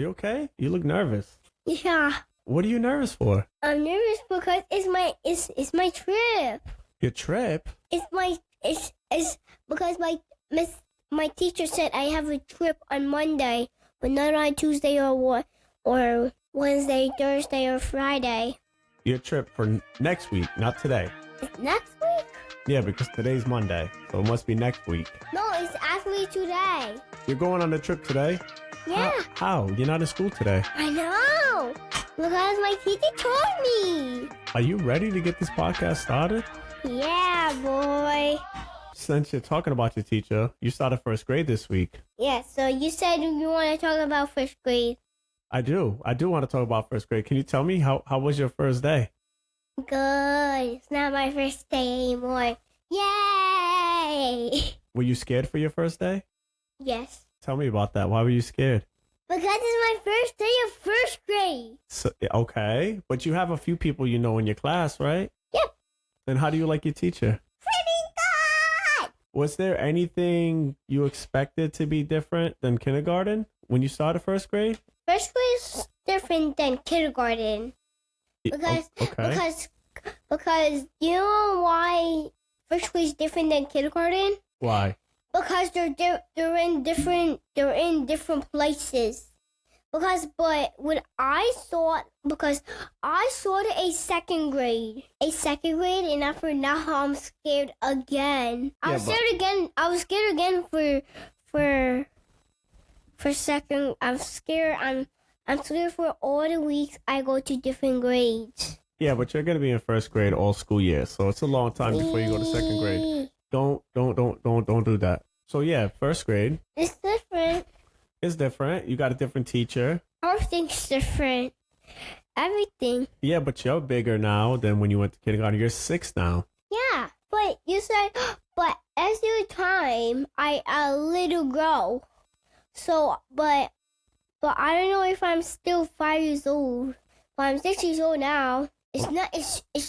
You okay? You look nervous. Yeah. What are you nervous for? I'm nervous because it's my trip. Your trip? It's because my teacher said I have a trip on Monday, but not on Tuesday or Wednesday, Thursday, or Friday. Your trip for next week, not today. It's next week? Yeah, because today's Monday, so it must be next week. No, it's actually today. You're going on a trip today? Yeah. How? You're not in school today. I know. Because my teacher told me. Are you ready to get this podcast started? Yeah, boy. Since you're talking about your teacher, you started first grade this week. Yeah, so you said you want to talk about first grade. I do want to talk about first grade. Can you tell me how was your first day? Good. It's not my first day anymore. Yay! Were you scared for your first day? Yes. Tell me about that. Why were you scared? Because it's my first day of first grade. So, okay, but you have a few people you know in your class, right? Yep. Then how do you like your teacher? Pretty good! Was there anything you expected to be different than kindergarten when you started first grade? First grade is different than kindergarten. Because you know why first grade is different than kindergarten? Why? Because they're in different places. Because I saw it a second grade, and after now I'm scared again. I was scared again for second. I'm scared for all the weeks I go to different grades. Yeah, but you're gonna be in first grade all school year, so it's a long time before you go to second grade. Don't do that. So yeah, first grade. It's different. It's different. You got a different teacher. Everything's different. Everything. Yeah, but you're bigger now than when you went to kindergarten. You're 6 now. Yeah, but you said, but as your time, I a little grow. So, but I don't know if I'm still 5 years old. But I'm 6 years old now. It's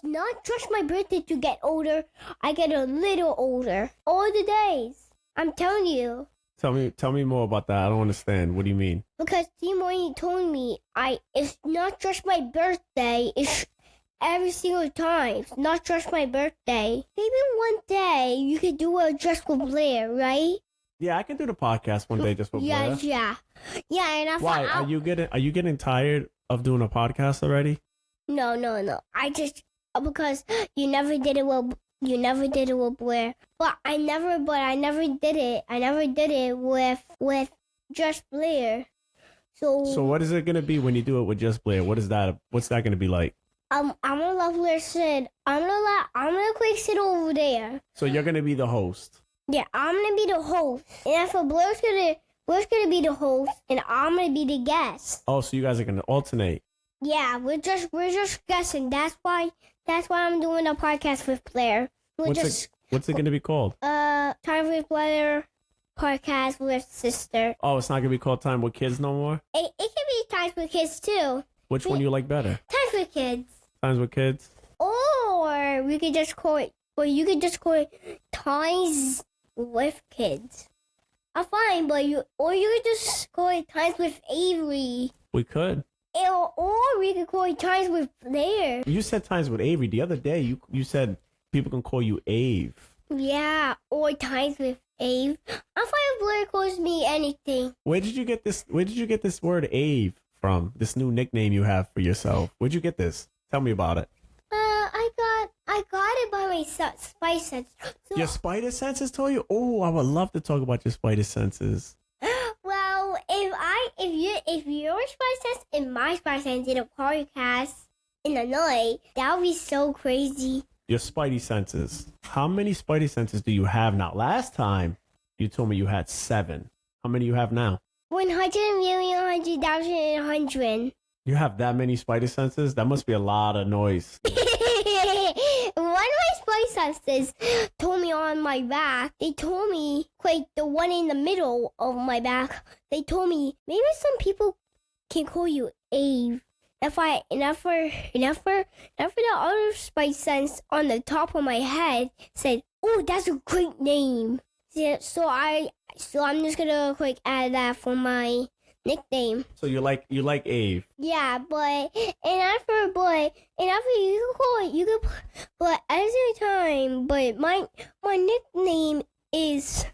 not just my birthday to get older. I get a little older all the days. I'm telling you. Tell me more about that. I don't understand. What do you mean? Because Timothy told me it's not just my birthday. It's every single time. It's not just my birthday. Maybe one day you could do a just with Blair, right? Yeah, I can do the podcast one day just for Blair. Yeah. And I Why are you getting tired of doing a podcast already? No. I just because you never did it with Blair. But I never did it. I never did it with just Blair. So what is it gonna be when you do it with just Blair? What's that gonna be like? I'm gonna let Blair sit. I'm gonna quick sit over there. So you're gonna be the host. Yeah, I'm gonna be the host. And after Blair's gonna be the host and I'm gonna be the guest. Oh, so you guys are gonna alternate. Yeah, we're just guessing. That's why I'm doing a podcast with Blair. What's it gonna be called? Time with Blair podcast with sister. Oh, it's not gonna be called Time with Kids no more? It can be Times with Kids too. Which one you like better? Times with Kids. Times with Kids? Or we could just call it, you could just call it Times with Kids. I'm fine, but you could just call it Times with Avery. We could. Or we could call it Times with Blair. You said Times with Avery. The other day you said people can call you Ave. Yeah, or Times with Ave. I'm fine if Blair calls me anything. Where did you get this word Ave from? This new nickname you have for yourself. Where'd you get this? Tell me about it. I got it by my spice sense. So, your spider senses told you? Oh, I would love to talk about your spider senses. Well, if your spice sense and my spice sense did a podcast in the night, that would be so crazy. Your spidey senses. How many spidey senses do you have now? Last time you told me you had 7. How many you have now? 100,100,100. You have that many spidey senses? That must be a lot of noise. One of my spice senses told me on my back. They told me, the one in the middle of my back. They told me maybe some people can call you Ave. For the other spice sense on the top of my head said, "Oh, that's a great name." Yeah, so I'm just gonna add that for my nickname. So you like Ave. Yeah, but and after you can call it, you can, but at the same time, but my nickname is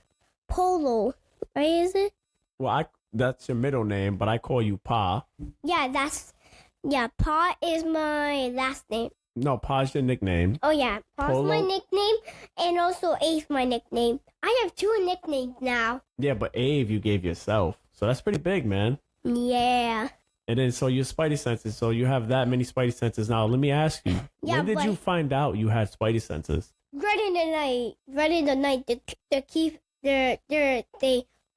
Polo, right? Is it? Well, that's your middle name, but I call you Pa. Yeah, Pa is my last name. No, Pa's your nickname. Oh yeah, Pa's Polo? my nickname, and also A's my nickname. I have 2 nicknames now. Yeah, but Ave you gave yourself, so that's pretty big, man. Yeah. And then so your Spidey senses, so you have that many Spidey senses now. Let me ask you, Yeah, when did but- you find out you had Spidey senses? Right in the night, the keep they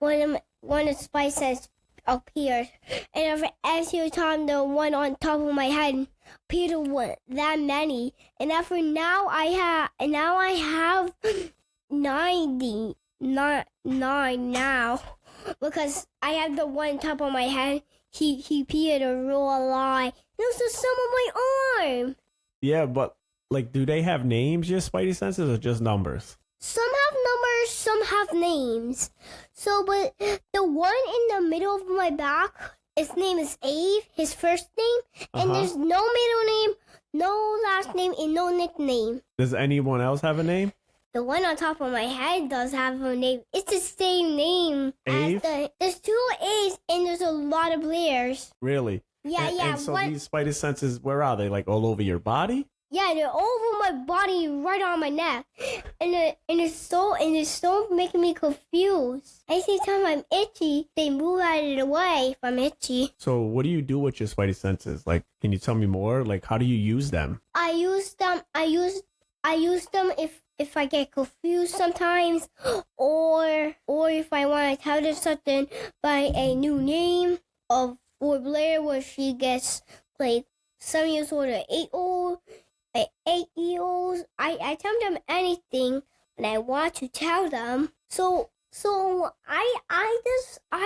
one of the spices appeared, and every time the one on top of my head appeared that many, and after now I have 99 now, because I have the one on top of my head. He appeared a real lot. And also some of my arm. Yeah, but like, do they have names, your Spidey senses, or just numbers? Some have numbers, some have names. So, but the one in the middle of my back, his name is Ave, his first name, and there's no middle name, no last name, and no nickname. Does anyone else have a name? The one on top of my head does have a name. It's the same name. Ave? There's 2 A's and there's a lot of Blairs. Really? Yeah, And so these Spidey senses, where are they? Like all over your body? Yeah, they're all over my body, right on my neck, and it's so making me confused. Every time I'm itchy, they move out of the way if I'm itchy. So what do you do with your Spidey senses? Like, can you tell me more? Like, how do you use them? I use them if I get confused sometimes, or if I want to tell her something by a new name of for Blair, where she gets like 7 years old or 8-year-old. 8-year-olds, I tell them anything when I want to tell them. So I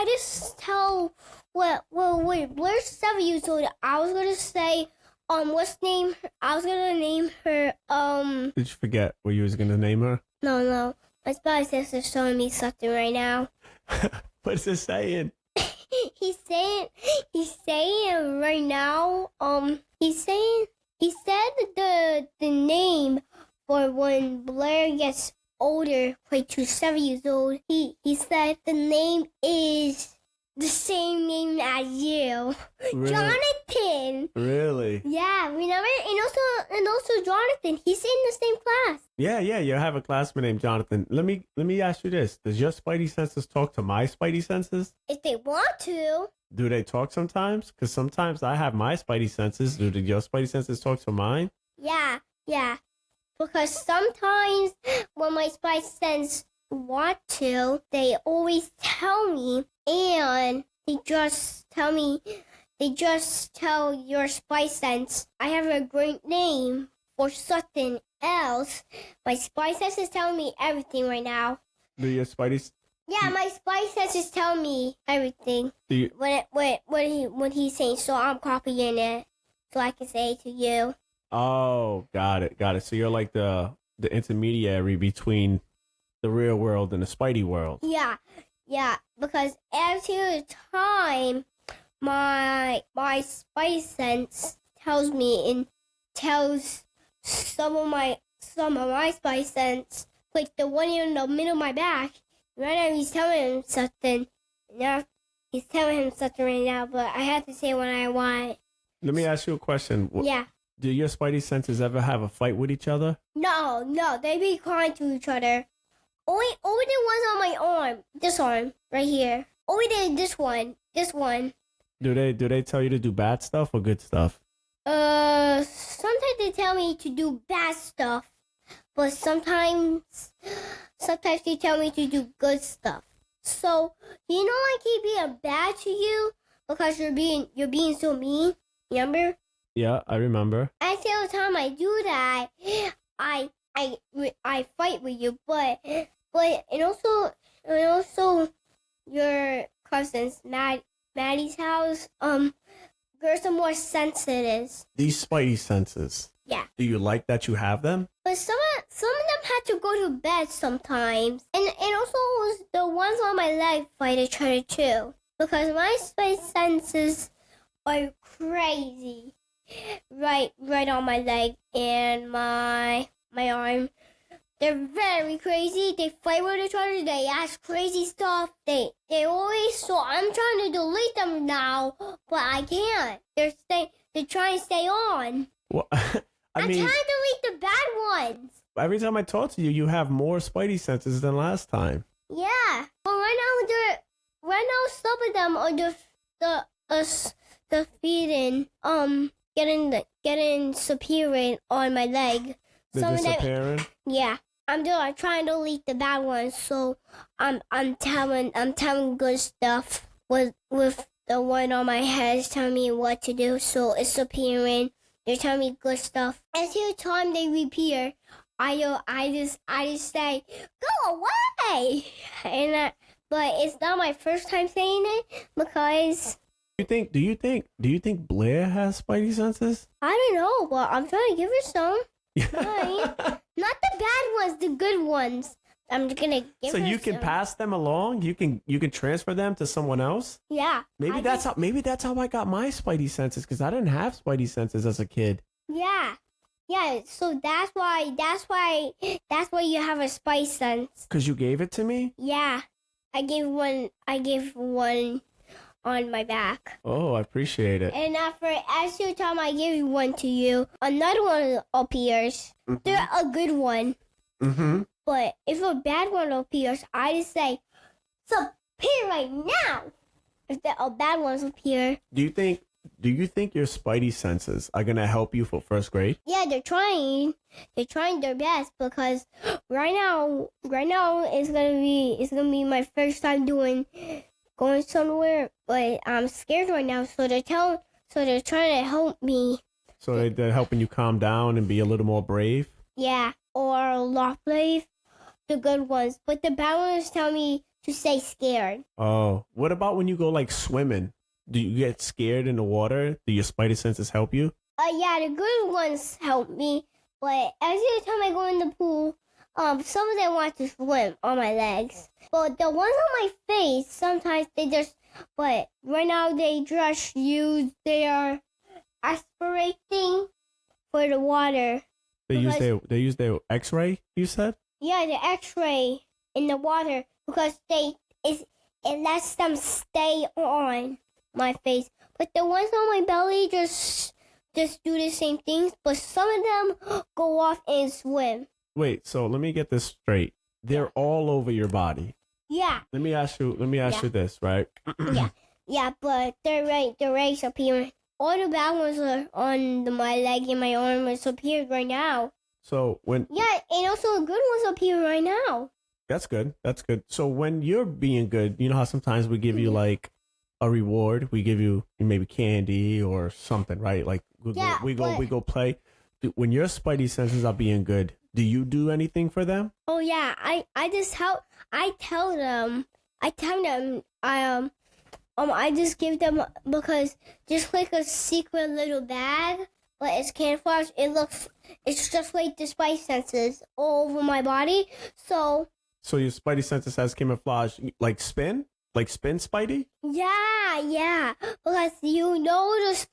just tell when Blair's 7 years old, I was gonna say what's name? I was gonna name her Did you forget what you was gonna name her? No, my spy sister's showing me something right now. What's it saying? He's saying right now. He said the name for when Blair gets older, like to 7 years old. He said the name is the same name as you, Really? Jonathan. Really? Yeah, remember? And also Jonathan. He's in the same class. Yeah. You have a classmate named Jonathan. Let me ask you this: does your Spidey senses talk to my Spidey senses? If they want to. Do they talk sometimes? Because sometimes I have my Spidey senses. Do your Spidey senses talk to mine? Yeah. Because sometimes when my spy sense want to, they always tell me, and they just tell your spy sense I have a great name for something else. My spy sense is telling me everything right now. Do your Spidey? Yeah, my spy sense is telling me everything. Do you, What he's saying, so I'm copying it so I can say it to you. oh, got it. So you're like the intermediary between the real world and the Spidey world. Yeah, because every time my spy sense tells me and tells some of my spy sense, like the one in the middle of my back. Right now he's telling him something. Now he's telling him something right now, but I have to say what I want. Let me ask you a question. Yeah. Do your Spidey senses ever have a fight with each other? No, they be kind to each other. Only the ones on my arm, this arm right here. Only this one. Do they tell you to do bad stuff or good stuff? Sometimes they tell me to do bad stuff, but sometimes they tell me to do good stuff. So I keep being bad to you because you're being so mean. Remember? Yeah, I remember. Every single time I do that, I fight with you, but and also your cousins, Maddie's house. Girls are more sensitive. These Spidey senses. Yeah. Do you like that you have them? But some of them had to go to bed sometimes, and also the ones on my leg fight each other too. because my spice senses are crazy. Right on my leg and my arm. They're very crazy. They fight with each other. They ask crazy stuff. They always. So I'm trying to delete them now, but I can't. They're trying to stay on. Well, I'm trying to delete the bad ones. Every time I talk to you, you have more Spidey senses than last time. Yeah, but right now some of them are just the feeding getting superior on my leg. They're disappearing? Yeah. I'm trying to delete the bad ones, so I'm telling good stuff with the one on my head is telling me what to do, so it's appearing. They're telling me good stuff. Every time they reappear, I just say, go away, but it's not my first time saying it because. Do you think Blair has Spidey senses? I don't know, but I'm trying to give her some. Not the bad ones, the good ones. I'm just gonna give her So you can pass them along. You can transfer them to someone else. Yeah. Maybe that's how I got my Spidey senses, because I didn't have Spidey senses as a kid. Yeah. Yeah. So that's why you have a spice sense. Because you gave it to me. Yeah. I gave one on my back. Oh, I appreciate it. And after every time I give one to you, another one appears. Mm-hmm. They're a good one. Mm-hmm. But if a bad one appears, I just say, "Disappear right now!" If a bad ones appear. Do you think your Spidey senses are gonna help you for first grade? Yeah, they're trying. They're trying their best because right now it's gonna be my first time going somewhere, but I'm scared right now. So they're trying to help me. So they're helping you calm down and be a little more brave. Yeah, or a lot brave. The good ones, but the bad ones tell me to stay scared. Oh, what about when you go like swimming? Do you get scared in the water? Do your Spidey senses help you? Yeah, the good ones help me, but every time I go in the pool, some of them want to swim on my legs. But the ones on my face, sometimes but right now they just use their aspirating for the water. They use their X-ray, you said? Yeah, the X-ray in the water because it lets them stay on my face. But the ones on my belly just do the same things, but some of them go off and swim. Wait, so let me get this straight. They're all over your body. Yeah. Let me ask you this, right? Yeah, but they're right appearing. All the bad ones are on my leg and my arm is appeared right now. So when and also the good ones appear right now. That's good. So when you're being good, you know how sometimes we give you like a reward, we give you maybe candy or something, right? Like we go play. When your Spidey senses are being good, do you do anything for them? Oh yeah, I just help. I tell them I just give them because just like a secret little bag, but it's camouflage. It's just like the spice senses all over my body. So your Spidey senses has camouflage, like spin Spidey. Yeah, because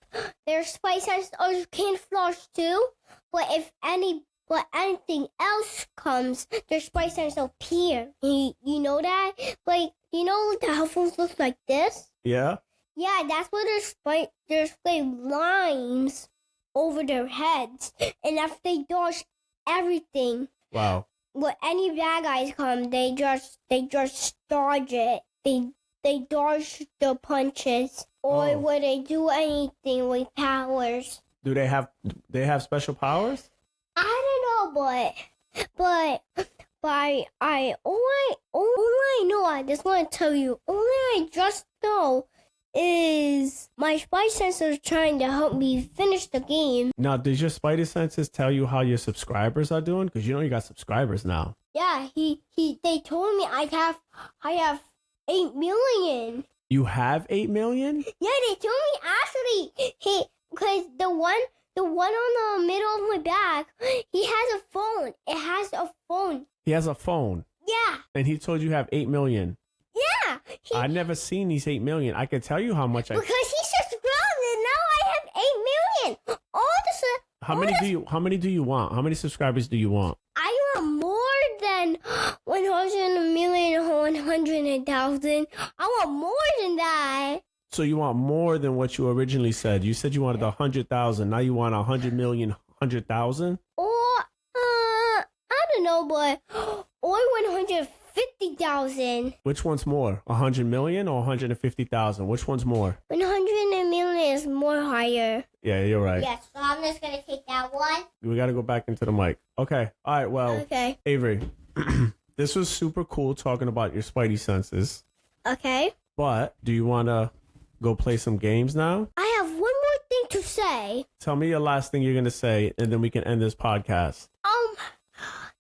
their spice senses are camouflage too. But if anything else comes, their spice senses appear. You know that? Like, you know the headphones look like this? Yeah. Yeah, that's where there's like lines over their heads. And if they dodge everything. Wow. When any bad guys come, they just dodge it. They dodge the punches. Or when they do anything with powers. Do they have special powers? I don't know, but I know, I just want to tell you, I just know is my Spidey senses are trying to help me finish the game. Now, does your Spidey senses tell you how your subscribers are doing? Because you got subscribers now. Yeah, they told me I have 8 million. You have 8 million? Yeah, they told me actually, because the one on the middle of my back, he has a phone. It has a phone. He has a phone. Yeah. And he told you have 8 million. Yeah. He I never seen these 8 million. I can tell you how much Because he subscribed and now I have 8 million. How many do you want? How many subscribers do you want? I want more than 100,000,000. I want more than that. So you want more than what you originally said. You said you wanted 100,000. Now you want 100 million, 100,000? Or, I don't know, but, or 150,000. Which one's more? 100 million or 150,000? Which one's more? 100 million is more higher. Yeah, you're right. Yes, so I'm just going to take that one. We got to go back into the mic. Okay. All right. Well, Okay. Avery, this was super cool talking about your Spidey senses. Okay. But do you want to go play some games now? I have one more thing to say. Tell me your last thing you're going to say, and then we can end this podcast.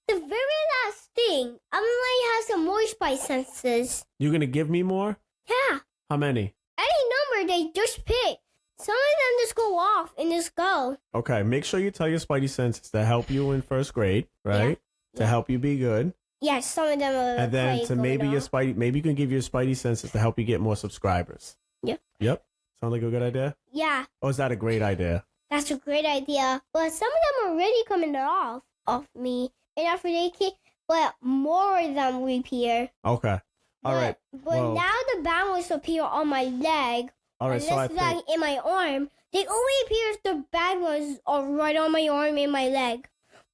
The very last thing, I'm going to have some more spice senses. You're going to give me more? Yeah. How many? Any number they just pick. Some of them just go off and just go. Okay. Make sure you tell your Spidey senses to help you in first grade, right? Yeah. To help you be good. Yes, some of them are. And then to maybe your Spidey, maybe you can give your Spidey senses to help you get more subscribers. Yep. Sound like a good idea? Yeah. Or is that a great idea? That's a great idea. But some of them are already coming off me. And after they kick, but more of them will appear. Okay. All right. But now the band will appear on my leg. All right. So I think in my arm. They only appear if the bad ones are right on my arm and my leg.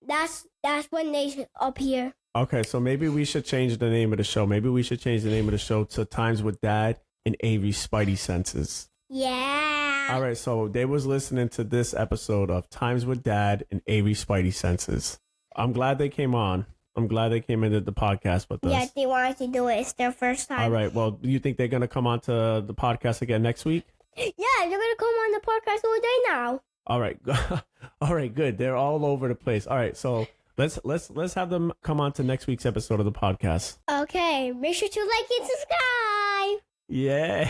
That's when they appear. Okay. So maybe we should change the name of the show. Maybe we should change the name of the show to Times with Dad and Avery Spidey Senses. Yeah. All right. So they was listening to this episode of Times with Dad and Avery Spidey Senses. I'm glad they came on. I'm glad they came into the podcast with us. Yeah, they wanted to do it. It's their first time. All right. Well, do you think they're going to come on to the podcast again next week? Yeah, they're going to come on the podcast all day now. All right. All right. Good. They're all over the place. All right. So let's have them come on to next week's episode of the podcast. Okay. Make sure to like and subscribe. Yeah.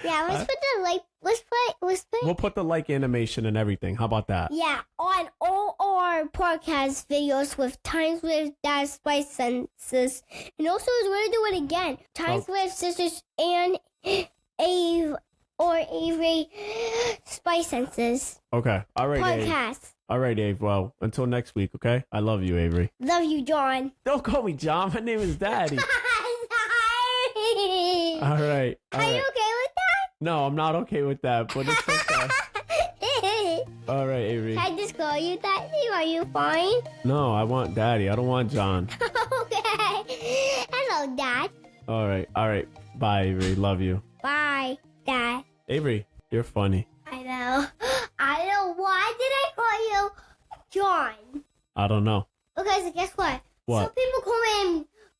Yeah, let's put the like. Let's put. We'll put the like animation and everything. How about that? Yeah, on all our podcast videos with Times with Dad Spice Senses, and also we're gonna do it again. Times with Sisters and Avery Spice Senses. Okay. All right. Podcast. Dave. All right, Dave. Well, until next week. Okay. I love you, Avery. Love you, John. Don't call me John. My name is Daddy. All right. Are you okay with that? No, I'm not okay with that, but it's okay. All right, Avery. Can I just call you Daddy? Are you fine? No, I want Daddy. I don't want John. Okay. Hello, Dad. All right. Bye, Avery. Love you. Bye, Dad. Avery, you're funny. I know. Why did I call you John? I don't know. Because guess what? What? Some people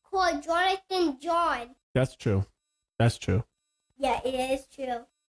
call Jonathan John. That's true. Yeah, it is true.